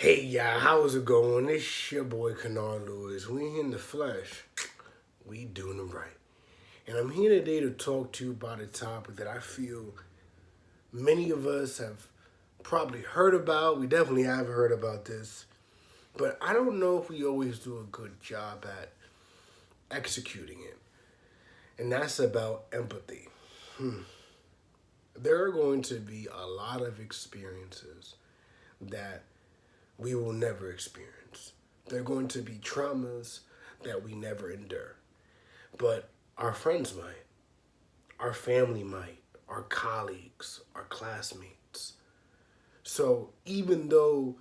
Hey y'all, how's it going? It's your boy Kennard Lewis. We in the flesh. We doing it right. And I'm here today to talk to you about a topic that I feel many of us have probably heard about. We definitely have heard about this. But I don't know if we always do a good job at executing it. And that's about empathy. There are going to be a lot of experiences that we will never experience. They're going to be traumas that we never endure. But our friends might, our family might, our colleagues, our classmates. So even though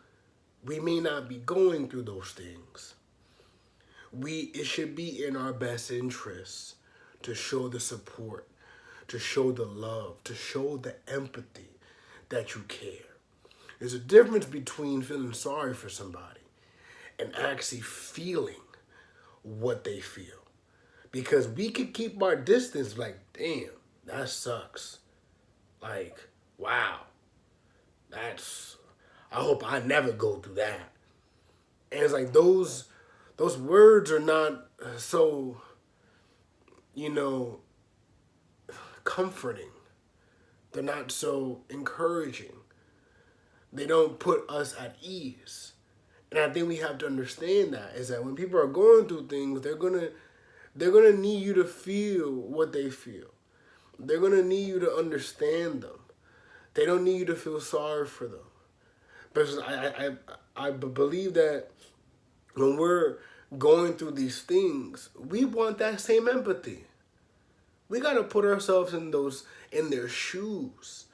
we may not be going through those things, it should be in our best interests to show the support, to show the love, to show the empathy that you care. There's a difference between feeling sorry for somebody and actually feeling what they feel. Because we could keep our distance like, damn, that sucks. Like, wow, I hope I never go through that. And it's like those words are not so, you know, comforting. They're not so encouraging. They don't put us at ease. And I think we have to understand that is that when people are going through things, they're gonna need you to feel what they feel. They're gonna need you to understand them. They don't need you to feel sorry for them. Because I believe that when we're going through these things, we want that same empathy. We gotta put ourselves in their shoes.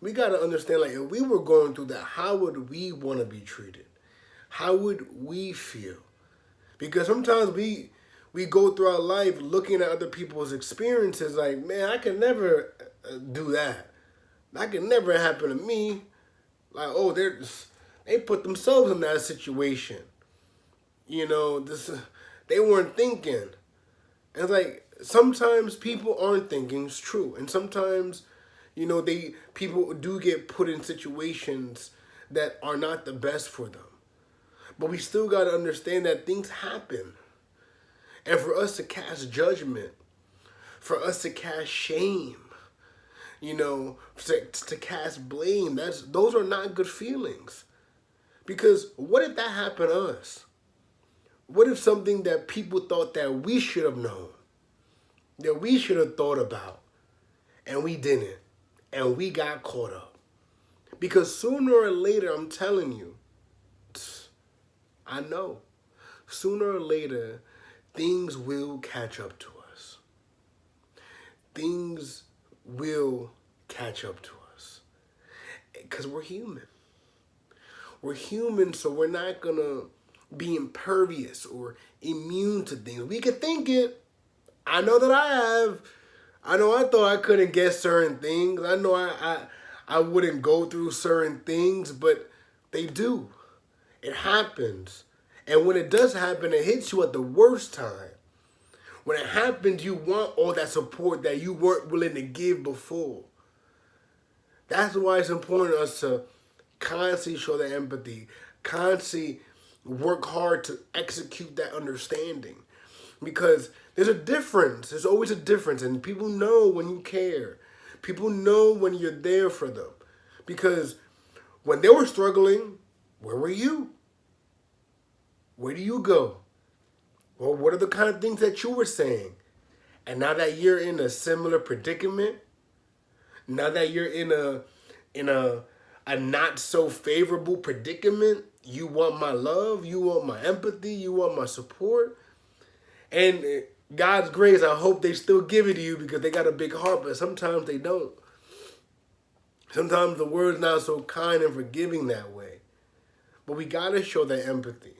We gotta understand, like, if we were going through that, how would we want to be treated? How would we feel? Because sometimes we go through our life looking at other people's experiences like, man, I can never do that. That can never happen to me. Like, oh, they put themselves in that situation. You know, they weren't thinking. And it's like sometimes people aren't thinking. It's true, and sometimes, you know, people do get put in situations that are not the best for them. But we still got to understand that things happen. And for us to cast judgment, for us to cast shame, you know, to cast blame, those are not good feelings. Because what if that happened to us? What if something that people thought that we should have known, that we should have thought about, and we didn't, and we got caught up? Because sooner or later, I'm telling you, I know, sooner or later, things will catch up to us. Things will catch up to us. Because we're human. We're human, so we're not going to be impervious or immune to things. We could think it. I know that I have. I know I thought I couldn't get certain things. I know I wouldn't go through certain things, but they do. It happens. And when it does happen, it hits you at the worst time. When it happens, you want all that support that you weren't willing to give before. That's why it's important for us to constantly show that empathy, constantly work hard to execute that understanding. Because there's a difference. There's always a difference. And people know when you care. People know when you're there for them. Because when they were struggling, where were you? Where do you go? Well, what are the kind of things that you were saying? And now that you're in a similar predicament, now that you're in a not so favorable predicament, you want my love, you want my empathy, you want my support. And God's grace, I hope they still give it to you because they got a big heart, but sometimes they don't. Sometimes the word's not so kind and forgiving that way. But we gotta show that empathy.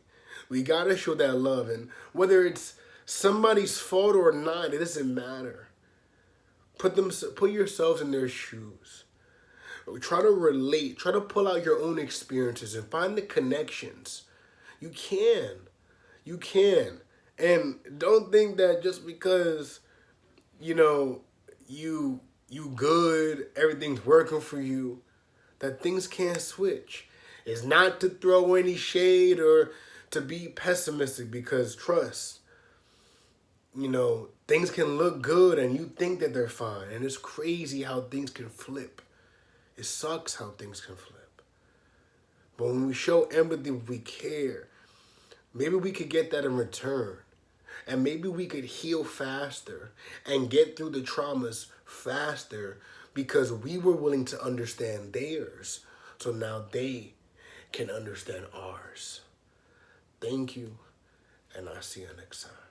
We gotta show that love. And whether it's somebody's fault or not, it doesn't matter. Put yourselves in their shoes. Try to relate. Try to pull out your own experiences and find the connections. You can. You can. And don't think that just because, you know, you good, everything's working for you, that things can't switch. It's not to throw any shade or to be pessimistic, because trust, things can look good and you think that they're fine. And it's crazy how things can flip. It sucks how things can flip. But when we show empathy, we care. Maybe we could get that in return. And maybe we could heal faster and get through the traumas faster because we were willing to understand theirs. So now they can understand ours. Thank you, and I'll see you next time.